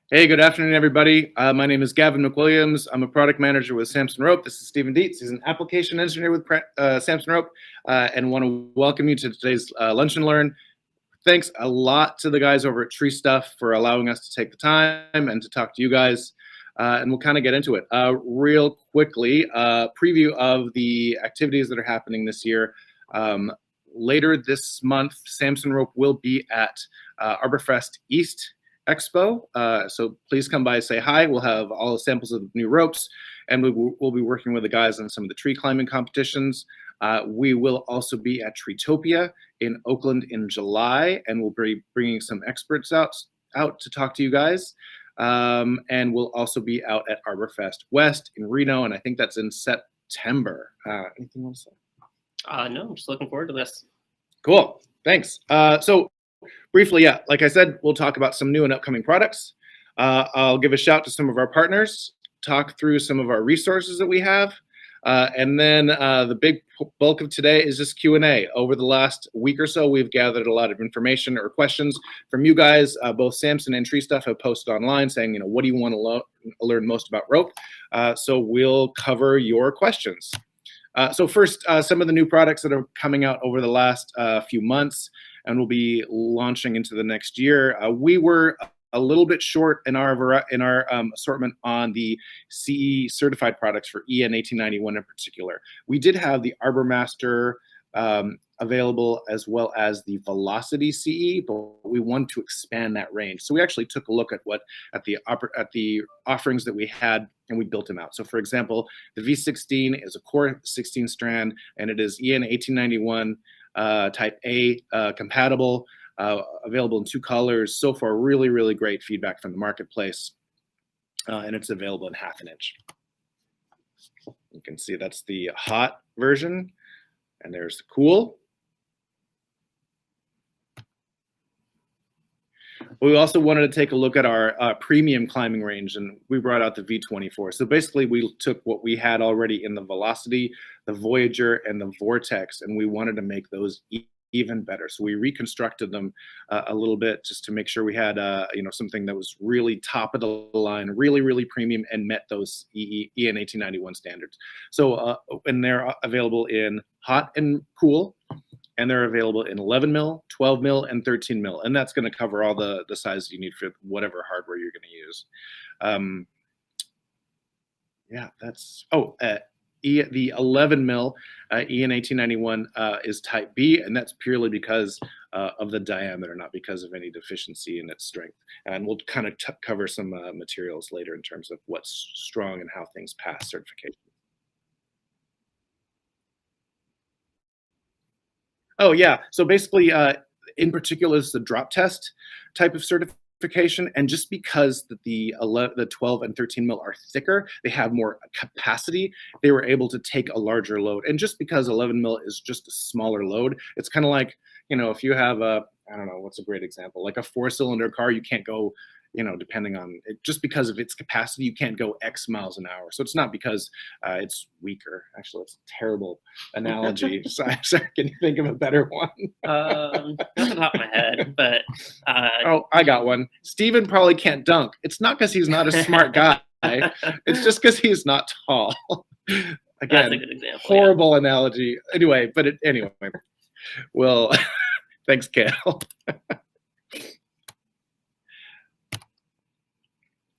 Hey, good afternoon, everybody. My name is Gavin McWilliams. I'm a product manager with Samson Rope. This is Stephen Dietz. He's an application engineer with Samson Rope, and want to welcome you to today's Lunch and Learn. Thanks a lot to the guys over at Tree Stuff for allowing us to take the time and to talk to you guys, and we'll kind of get into it. Real quickly, preview of the activities that are happening this year. Later this month, Samson Rope will be at Arborfest East Expo, so please come by and say hi. We'll have all the samples of the new ropes, and we'll be working with the guys on some of the tree climbing competitions. We will also be at Treetopia in Oakland in July, and we'll be bringing some experts out to talk to you guys. And we'll also be out at Arborfest West in Reno, and I think that's in September. Anything else to say? No, I'm just looking forward to this. Cool, thanks. So briefly, yeah, like I said, we'll talk about some new and upcoming products. I'll give a shout to some of our partners, talk through some of our resources that we have, and then the big bulk of today is just Q&A. Over the last week or so, we've gathered a lot of information or questions from you guys. Both Samson and Tree Stuff have posted online saying, what do you want to learn most about rope? So we'll cover your questions. So first, some of the new products that are coming out over the last few months and will be launching into the next year. We were a little bit short in our assortment on the CE certified products for EN 1891 in particular. We did have the Arbormaster available as well as the Velocity CE, but we wanted to expand that range. So we actually took a look at the offerings that we had, and we built them out. So for example, the V16 is a core 16 strand, and it is EN 1891 type A compatible, available in 2 colors. So far, really, really great feedback from the marketplace, and it's available in 1/2 inch. You can see that's the hot version, and there's the cool. We also wanted to take a look at our premium climbing range, and we brought out the V24. So basically, we took what we had already in the Velocity, the Voyager, and the Vortex, and we wanted to make those even better. So we reconstructed them a little bit just to make sure we had something that was really top of the line, really, really premium, and met those EN 1891 standards. So and they're available in hot and cool, and they're available in 11 mil, 12 mil, and 13 mil. And that's going to cover all the sizes you need for whatever hardware you're going to use. Yeah, that's, the 11 mil EN 1891 is type B, and that's purely because of the diameter, not because of any deficiency in its strength. And we'll kind of cover some materials later in terms of what's strong and how things pass certification. Oh yeah, so basically, in particular, is the drop test type of certification, and just because the 12 and 13 mil are thicker, they have more capacity. They were able to take a larger load, and just because 11 mil is just a smaller load, it's kind of like if you have I don't know, what's a great example, like a 4-cylinder car, you can't go depending on it, just because of its capacity, you can't go X miles an hour. So it's not because it's weaker. Actually, it's a terrible analogy. Sorry, can you think of a better one? Not off the top of my head, but oh, I got one. Steven probably can't dunk. It's not because he's not a smart guy. It's just because he's not tall. Again, that's a good example. horrible analogy. Anyway, well, thanks, Kale.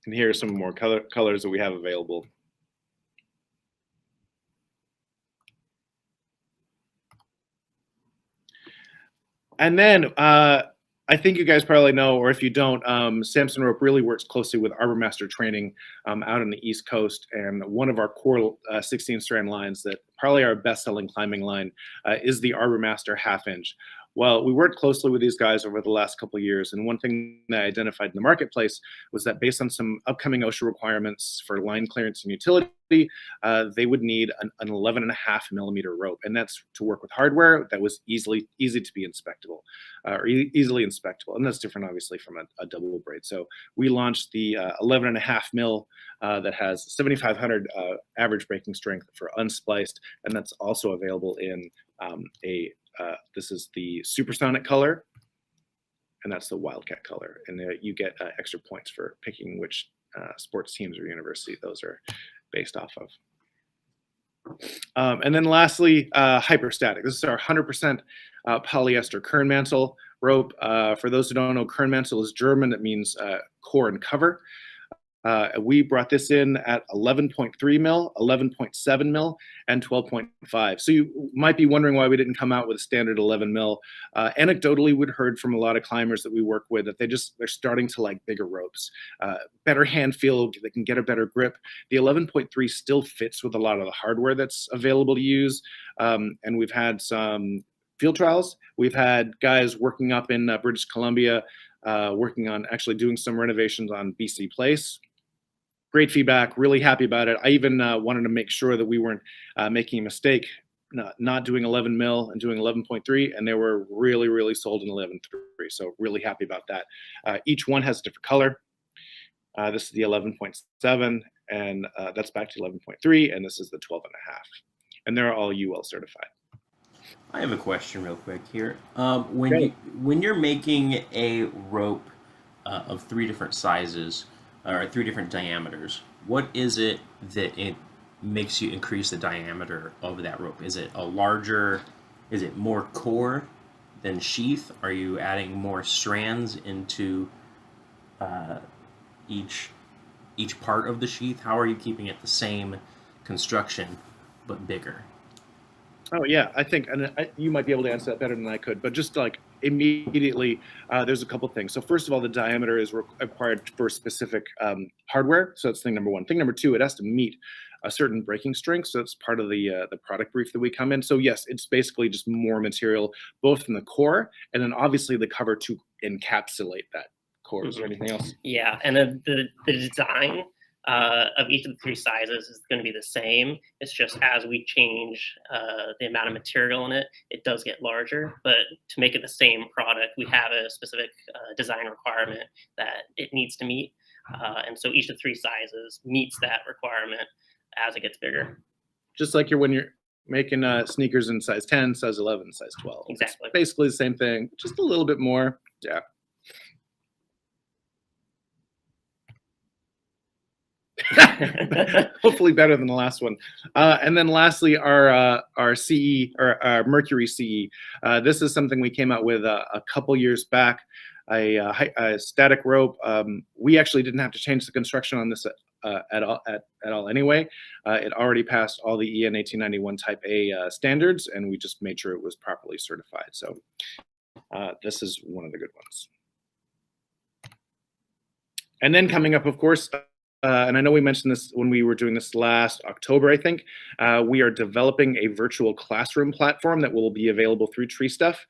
And here are some more colors that we have available. And then I think you guys probably know, or if you don't, Samson Rope really works closely with Arbor Master Training out on the East Coast. And one of our core 16-strand lines that probably our best-selling climbing line is the Arbor Master half-inch. Well, we worked closely with these guys over the last couple of years, and one thing that I identified in the marketplace was that based on some upcoming OSHA requirements for line clearance and utility, they would need an 11.5 millimeter rope, and that's to work with hardware that was easy to be inspectable, or easily inspectable, and that's different, obviously, from a double braid. So we launched the 11.5 mil that has 7,500 average breaking strength for unspliced, and that's also available in this is the supersonic color, and that's the wildcat color. And you get extra points for picking which sports teams or university those are based off of. And then lastly, Hyperstatic. This is our 100% polyester kern mantle rope. For those who don't know, kern mantle is German. That means core and cover. We brought this in at 11.3 mil, 11.7 mil, and 12.5. So you might be wondering why we didn't come out with a standard 11 mil. Anecdotally, we'd heard from a lot of climbers that we work with that they're starting to like bigger ropes, better hand feel, they can get a better grip. The 11.3 still fits with a lot of the hardware that's available to use. And we've had some field trials. We've had guys working up in British Columbia, working on actually doing some renovations on BC Place. Great feedback, really happy about it. I even wanted to make sure that we weren't making a mistake, not doing 11 mil and doing 11.3, and they were really, really sold in 11.3. So really happy about that. Each one has a different color. This is the 11.7, and that's back to 11.3, and this is the 12.5. And they're all UL certified. I have a question real quick here. When you're making a rope of 3 different sizes, or 3 different diameters, what is it that it makes you increase the diameter of that rope? Is it is it more core than sheath? Are you adding more strands into each part of the sheath? How are you keeping it the same construction but bigger? Oh yeah, I think, and you might be able to answer that better than I could, but just like immediately, there's a couple things. So first of all, the diameter is required for specific hardware. So that's thing number one. Thing number two, it has to meet a certain breaking strength. So that's part of the product brief that we come in. So yes, it's basically just more material, both in the core and then obviously the cover to encapsulate that core. Is there anything else? Yeah, and then the design of each of the 3 sizes is going to be the same. It's just as we change the amount of material in it, it does get larger. But to make it the same product, we have a specific design requirement that it needs to meet. And so each of the 3 sizes meets that requirement as it gets bigger. Just like when you're making sneakers in size 10, size 11, size 12. Exactly. It's basically the same thing, just a little bit more. Yeah. Hopefully better than the last one. And then lastly, our CE, or our Mercury CE. This is something we came out with a couple years back, a static rope. We actually didn't have to change the construction on this at all anyway. It already passed all the EN 1891 Type A standards, and we just made sure it was properly certified. So this is one of the good ones. And then coming up, of course, and I know we mentioned this when we were doing this last October, I think, we are developing a virtual classroom platform that will be available through Tree Stuff.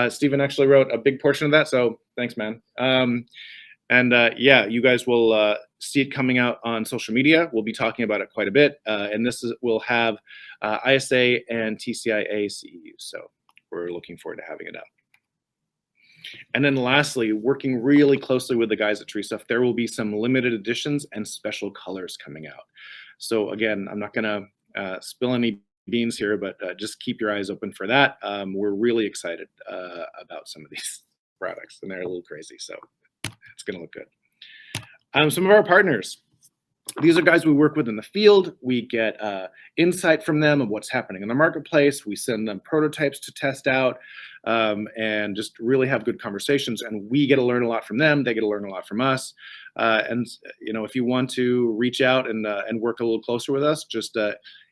Stephen actually wrote a big portion of that, so thanks, man. Yeah, you guys will see it coming out on social media. We'll be talking about it quite a bit, and will have ISA and TCIA CEUs, so we're looking forward to having it up. And then lastly, working really closely with the guys at Tree Stuff, there will be some limited editions and special colors coming out. So again, I'm not going to spill any beans here, but just keep your eyes open for that. We're really excited about some of these products, and they're a little crazy, so it's going to look good. Some of our partners. These are guys we work with in the field. We get insight from them of what's happening in the marketplace. We send them prototypes to test out and just really have good conversations. And we get to learn a lot from them. They get to learn a lot from us. And if you want to reach out and work a little closer with us, just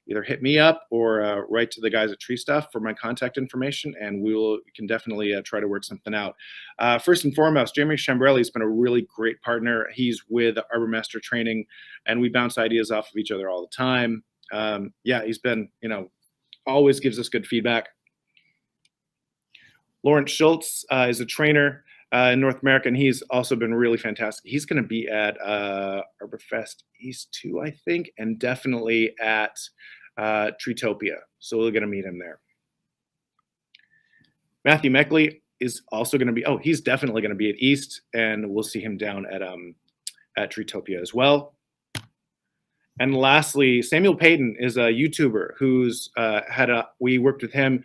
either hit me up or write to the guys at Tree Stuff for my contact information, and we can definitely try to work something out. First and foremost, Jeremy Chambrelli has been a really great partner. He's with Arbor Master Training, and we bounce ideas off of each other all the time. Yeah, he's been, always gives us good feedback. Lawrence Schultz is a trainer in North America, and he's also been really fantastic. He's going to be at Arborfest East 2, I think, and definitely at Treetopia. So we're going to meet him there. Matthew Meckley is also going to be, he's definitely going to be at East, and we'll see him down at Treetopia as well. And lastly, Samuel Payton is a YouTuber who's we worked with him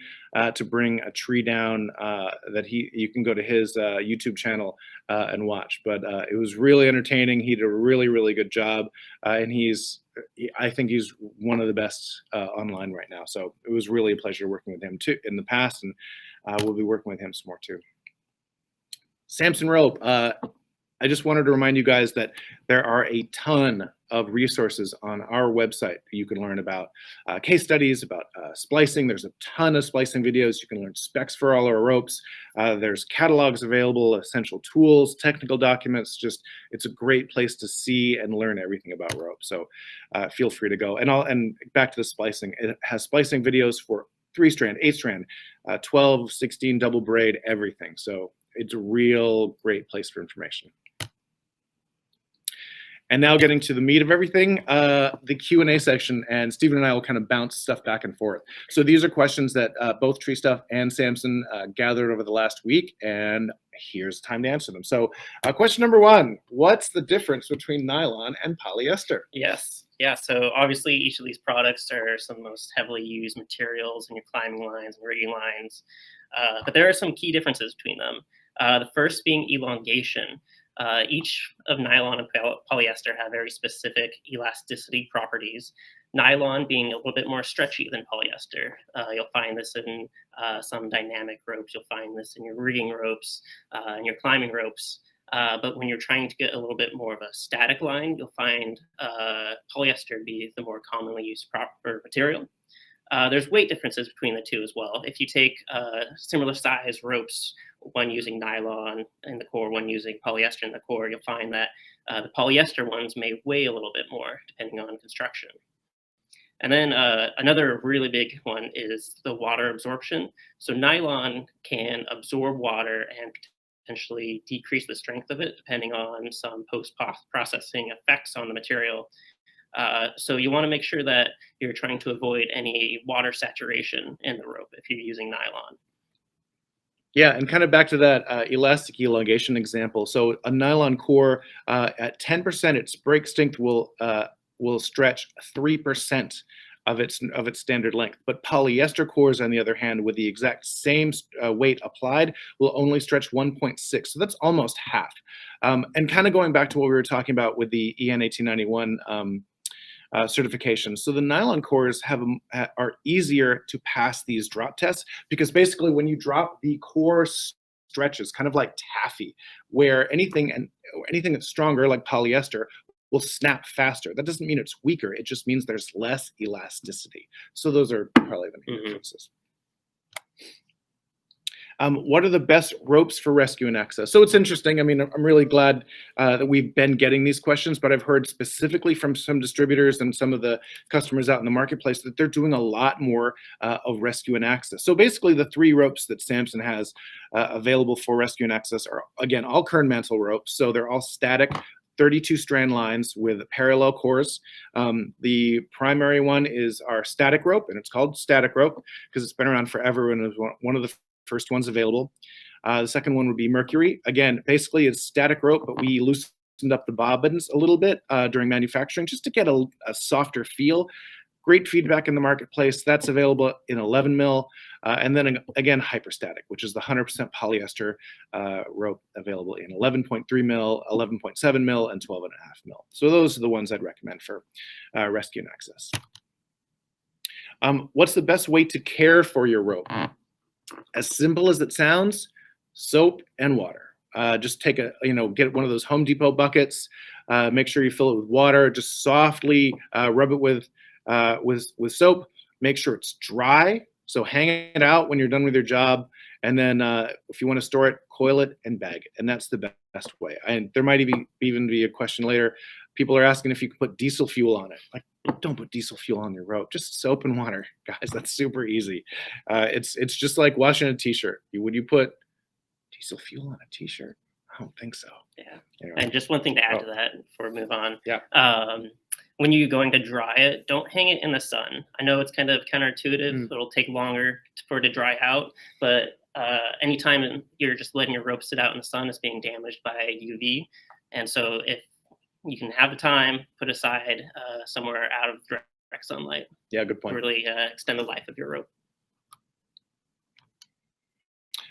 to bring a tree down that you can go to his YouTube channel and watch. But it was really entertaining. He did a really, really good job. And I think he's one of the best online right now. So it was really a pleasure working with him too in the past. And we'll be working with him some more too. Samson Rope. I just wanted to remind you guys that there are a ton of resources on our website. You can learn about case studies, about splicing. There's a ton of splicing videos. You can learn specs for all our ropes. There's catalogs available, essential tools, technical documents. It's a great place to see and learn everything about rope. So feel free to go. And back to the splicing. It has splicing videos for 3-strand, 8-strand, 12, 16, double braid, everything. So it's a real great place for information. And now getting to the meat of everything, the Q&A section, and Stephen and I will kind of bounce stuff back and forth. So these are questions that both Tree Stuff and Samson gathered over the last week, and here's time to answer them. So question number 1, what's the difference between nylon and polyester? Yes. Yeah, so obviously each of these products are some of the most heavily used materials in your climbing lines and rigging lines, but there are some key differences between them. The first being elongation. Each of nylon and polyester have very specific elasticity properties. Nylon being a little bit more stretchy than polyester. You'll find this in some dynamic ropes. You'll find this in your rigging ropes and your climbing ropes. But when you're trying to get a little bit more of a static line, you'll find polyester be the more commonly used proper material. There's weight differences between the two as well. If you take similar size ropes, one using nylon in the core, one using polyester in the core, you'll find that the polyester ones may weigh a little bit more depending on construction. And then another really big one is the water absorption. So nylon can absorb water and potentially decrease the strength of it depending on some post-processing effects on the material. So you want to make sure that you're trying to avoid any water saturation in the rope if you're using nylon. Yeah, and kind of back to that elastic elongation example. So a nylon core at 10%, its break strength will stretch 3% of its standard length. But polyester cores, on the other hand, with the exact same weight applied, will only stretch 1.6. So that's almost half. And kind of going back to what we were talking about with the EN 1891 certification. So the nylon cores are easier to pass these drop tests because basically when you drop, the core stretches kind of like taffy, where anything that's stronger like polyester will snap faster. That doesn't mean it's weaker. It just means there's less elasticity. So those are probably the main differences. What are the best ropes for rescue and access? So it's interesting. I mean, I'm really glad that we've been getting these questions, but I've heard specifically from some distributors and some of the customers out in the marketplace that they're doing a lot more of rescue and access. So basically the 3 ropes that Samson has available for rescue and access are, again, all Kern mantle ropes. So they're all static 32 strand lines with parallel cores. The primary one is our static rope, and it's called static rope because it's been around forever and it was one of the first ones available. The second one would be Mercury. Again, basically it's static rope, but we loosened up the bobbins a little bit during manufacturing just to get a softer feel. Great feedback in the marketplace. That's available in 11 mil. And then again, Hyperstatic, which is the 100% polyester rope available in 11.3 mil, 11.7 mil, and 12.5 mil. So those are the ones I'd recommend for rescue and access. What's the best way to care for your rope? As simple as it sounds, soap and water. Just take get one of those Home Depot buckets. Make sure you fill it with water. Just softly rub it with soap. Make sure it's dry. So hang it out when you're done with your job. And then if you want to store it, coil it and bag it. And that's the best way. And there might even be a question later. People are asking if you can put diesel fuel on it. Like, don't put diesel fuel on your rope. Just soap and water, guys. That's super easy. It's just like washing a t-shirt. Would you put diesel fuel on a t-shirt? I don't think so. Yeah. Anyway. And just one thing to add to that before we move on. Yeah. When you're going to dry it, don't hang it in the sun. I know it's kind of counterintuitive. It'll take longer for it to dry out, but anytime you're just letting your rope sit out in the sun, it's being damaged by UV. And so if you can have the time, put aside somewhere out of direct sunlight. Yeah, good point. To really extend the life of your rope.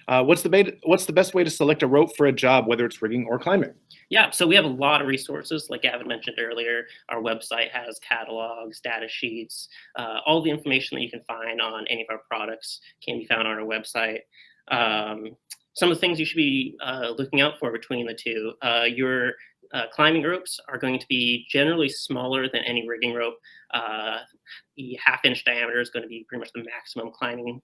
What's the best way to select a rope for a job, whether it's rigging or climbing? Yeah, so we have a lot of resources. Like Gavin mentioned earlier, our website has catalogs, data sheets, all the information that you can find on any of our products can be found on our website. Some of the things you should be looking out for between the two. Your climbing ropes are going to be generally smaller than any rigging rope. The half-inch diameter is going to be pretty much the maximum climbing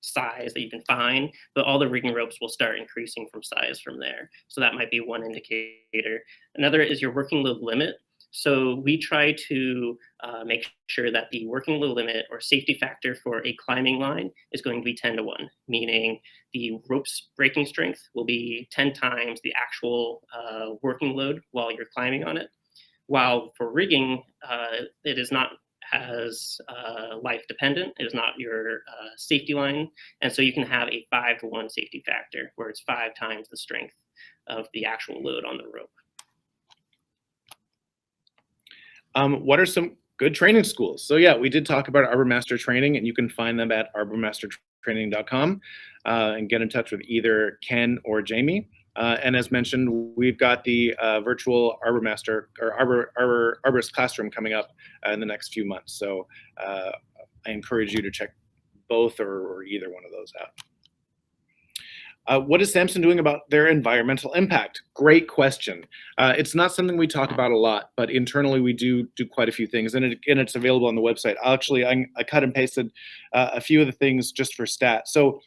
size that you can find, but all the rigging ropes will start increasing from size from there. So that might be one indicator. Another is your working load limit. So we try to make sure that the working load limit or safety factor for a climbing line is going to be 10 to 1, meaning the rope's breaking strength will be 10 times the actual working load while you're climbing on it. While for rigging, it is not as life dependent. It is not your safety line. And so you can have a 5 to 1 safety factor where it's 5 times the strength of the actual load on the rope. What are some good training schools? So yeah, we did talk about ArborMaster training, and you can find them at arbormastertraining.com and get in touch with either Ken or Jamie. And as mentioned, we've got the virtual ArborMaster or Arborist Classroom coming up in the next few months. So I encourage you to check both or either one of those out. What is Samson doing about their environmental impact? Great question. It's not something we talk about a lot, but internally we do quite a few things, and it's available on the website. I cut and pasted a few of the things just for stats. So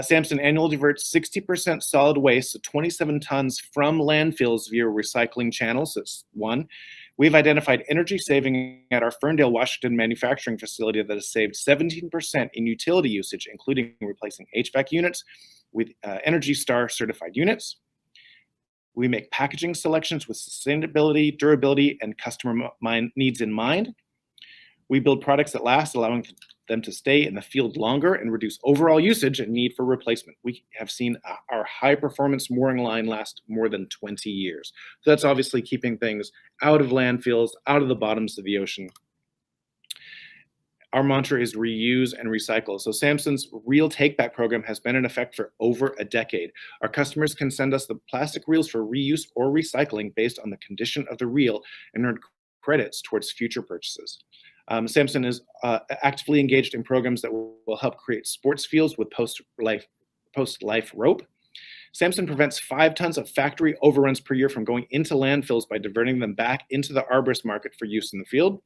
Samson annually diverts 60% solid waste, so 27 tons from landfills via recycling channels. That's one. We've identified energy saving at our Ferndale, Washington manufacturing facility that has saved 17% in utility usage, including replacing HVAC units with Energy Star certified units. We make packaging selections with sustainability, durability, and customer needs in mind. We build products that last, allowing them to stay in the field longer and reduce overall usage and need for replacement. We have seen our high-performance mooring line last more than 20 years. So that's obviously keeping things out of landfills, out of the bottoms of the ocean. Our mantra is reuse and recycle. So Samson's Reel Take-Back program has been in effect for over a decade. Our customers can send us the plastic reels for reuse or recycling based on the condition of the reel and earn credits towards future purchases. Samson is actively engaged in programs that will help create sports fields with post-life rope. Samson prevents 5 tons of factory overruns per year from going into landfills by diverting them back into the arborist market for use in the field.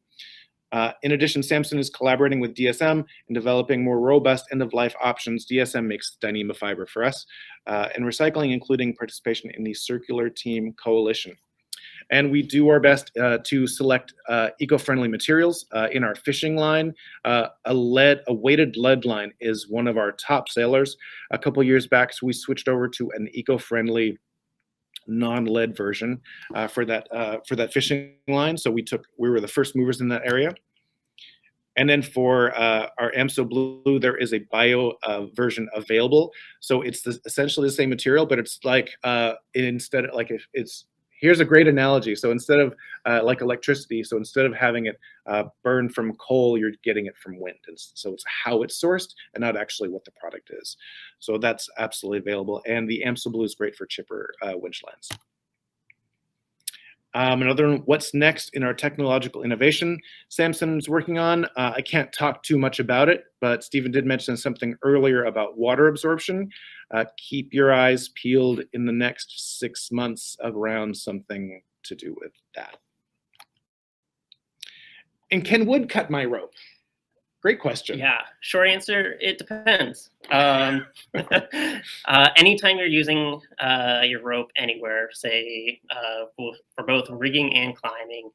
In addition, Samson is collaborating with DSM in developing more robust end-of-life options. DSM makes Dyneema fiber for us, and recycling, including participation in the Circular Team Coalition. And we do our best to select eco-friendly materials in our fishing line. A weighted lead line is one of our top sellers. A couple years back, so we switched over to an eco-friendly non-lead version for that fishing line. So we were the first movers in that area. And then for our AMSO Blue, there is a bio version available. So it's essentially the same material, but it's like instead of like if it's here's a great analogy. So instead of like electricity, so instead of having it burn from coal, you're getting it from wind. And so it's how it's sourced and not actually what the product is. So that's absolutely available. And the AMSO Blue is great for chipper winch lines. Another one, what's next in our technological innovation Samson's working on? I can't talk too much about it, but Stephen did mention something earlier about water absorption. Keep your eyes peeled in the next 6 months around something to do with that. And can wood cut my rope? Great question. Yeah, short answer, it depends. Anytime you're using your rope anywhere, say for both rigging and climbing,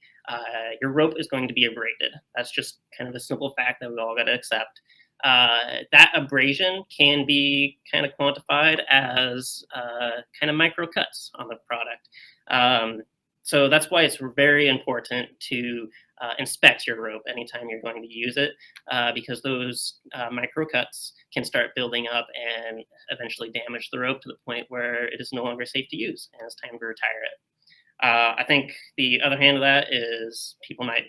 your rope is going to be abraded. That's just kind of a simple fact that we all got to accept. That abrasion can be kind of quantified as kind of micro cuts on the product. So that's why it's very important to inspect your rope anytime you're going to use it, because those micro cuts can start building up and eventually damage the rope to the point where it is no longer safe to use and it's time to retire it. I think the other hand of that is people might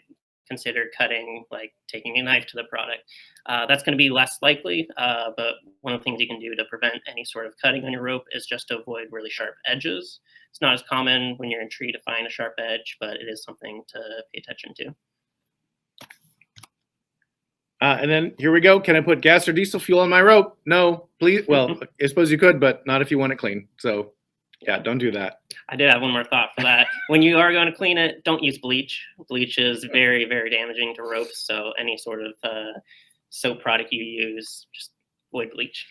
consider cutting, like taking a knife to the product. That's going to be less likely, but one of the things you can do to prevent any sort of cutting on your rope is just to avoid really sharp edges. It's not as common when you're in tree to find a sharp edge, but it is something to pay attention to. And then here we go. Can I put gas or diesel fuel on my rope? No, please. Well, I suppose you could, but not if you want it clean. So yeah, don't do that. I did have one more thought for that. When you are going to clean it, don't use bleach. Bleach is very, very damaging to ropes. So any sort of soap product you use, just avoid bleach.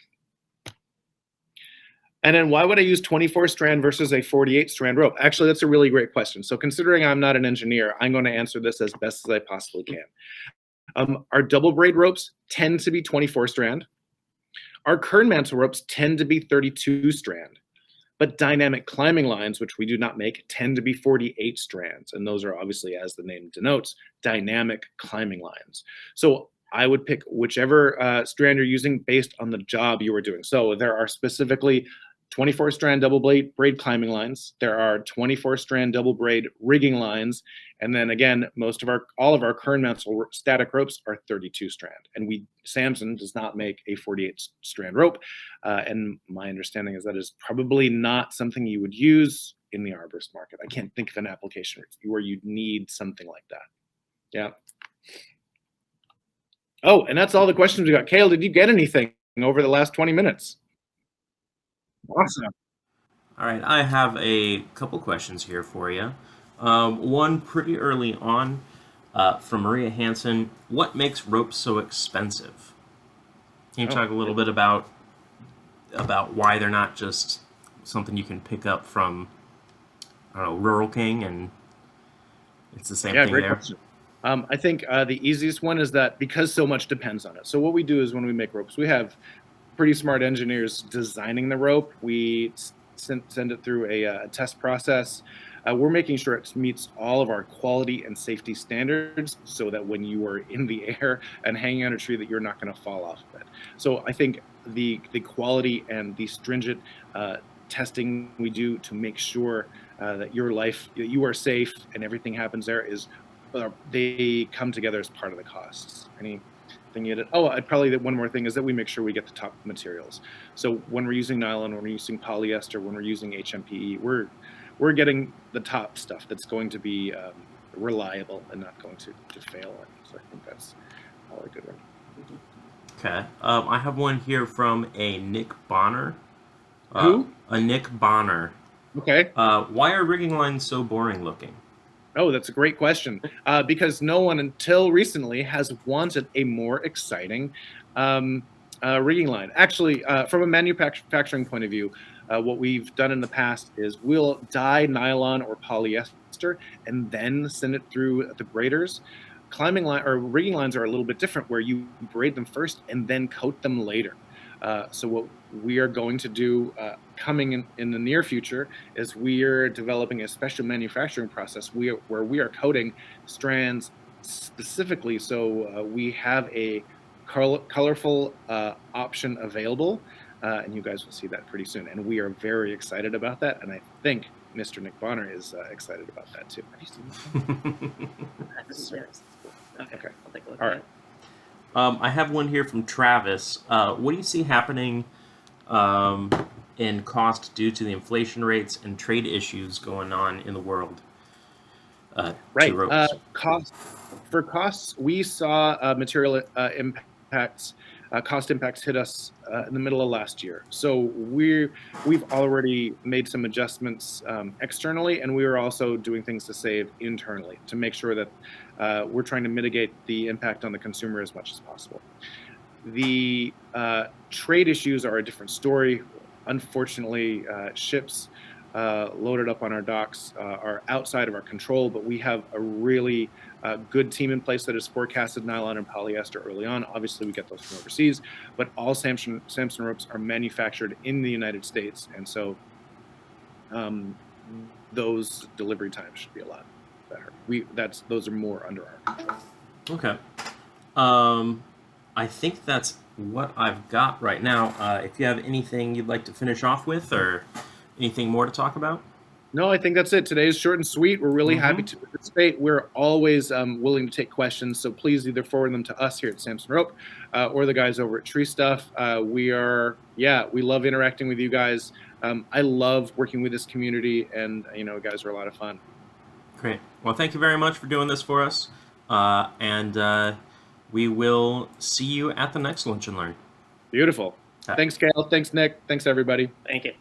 And then why would I use 24 strand versus a 48 strand rope? Actually, that's a really great question. So considering I'm not an engineer, I'm going to answer this as best as I possibly can. Our double braid ropes tend to be 24 strand. Our kern mantle ropes tend to be 32 strand. But dynamic climbing lines, which we do not make, tend to be 48 strands. And those are obviously, as the name denotes, dynamic climbing lines. So I would pick whichever strand you're using based on the job you are doing. So there are specifically 24 strand double braid climbing lines. There are 24 strand double braid rigging lines. And then again, all of our kern mantle static ropes are 32 strand. And Samson does not make a 48 strand rope. And my understanding is that is probably not something you would use in the arborist market. I can't think of an application where you'd need something like that. Yeah. Oh, and that's all the questions we got. Cale, did you get anything over the last 20 minutes? Awesome. All right, I have a couple questions here for you. One pretty early on from Maria Hansen. What makes ropes so expensive? Can you talk a little bit about why they're not just something you can pick up from, I don't know, Rural King and it's the same thing great there? Question. I think the easiest one is that because so much depends on it. So what we do is when we make ropes, we have pretty smart engineers designing the rope. We send it through a test process. We're making sure it meets all of our quality and safety standards so that when you are in the air and hanging on a tree that you're not going to fall off of it. So I think the quality and the stringent testing we do to make sure that you are safe and everything happens there they come together as part of the costs. Anything you did? Oh, one more thing is that we make sure we get the top materials. So when we're using nylon, when we're using polyester, when we're using HMPE, we're getting the top stuff that's going to be reliable and not going to fail. So I think that's probably a good one. Okay. I have one here from a Nick Bonner. Who? A Nick Bonner. Okay. Why are rigging lines so boring looking? Oh, that's a great question. Because no one until recently has wanted a more exciting rigging line. Actually, from a manufacturing point of view, what we've done in the past is we'll dye nylon or polyester and then send it through the braiders. Climbing line or rigging lines are a little bit different, where you braid them first and then coat them later. So what we are going to do coming in the near future is we are developing a special manufacturing process where we are coating strands specifically. So we have a colorful option available, and you guys will see that pretty soon. And we are very excited about that. And I think Mr. Nick Bonner is excited about that too. Have you seen that? Okay. I'll take a look All at right. it. I have one here from Travis. What do you see happening in cost due to the inflation rates and trade issues going on in the world? Right. To ropes? Costs, we saw material impacts, cost impacts hit us in the middle of last year. So we've already made some adjustments externally, and we are also doing things to save internally to make sure that we're trying to mitigate the impact on the consumer as much as possible. The trade issues are a different story. Unfortunately, ships loaded up on our docks are outside of our control, but we have a really good team in place that has forecasted nylon and polyester early on. Obviously, we get those from overseas, but all Samson ropes are manufactured in the United States, and so those delivery times should be a lot better. Those are more under our control. Okay. I think that's what I've got right now. If you have anything you'd like to finish off with, or anything more to talk about? No, I think that's it. Today is short and sweet. We're really happy to participate. We're always willing to take questions, so please either forward them to us here at Samson Rope or the guys over at Tree Stuff. We love interacting with you guys. I love working with this community, and guys are a lot of fun. Great. Well, thank you very much for doing this for us, and we will see you at the next Lunch and Learn. Beautiful. Thanks, Gail. Thanks, Nick. Thanks, everybody. Thank you.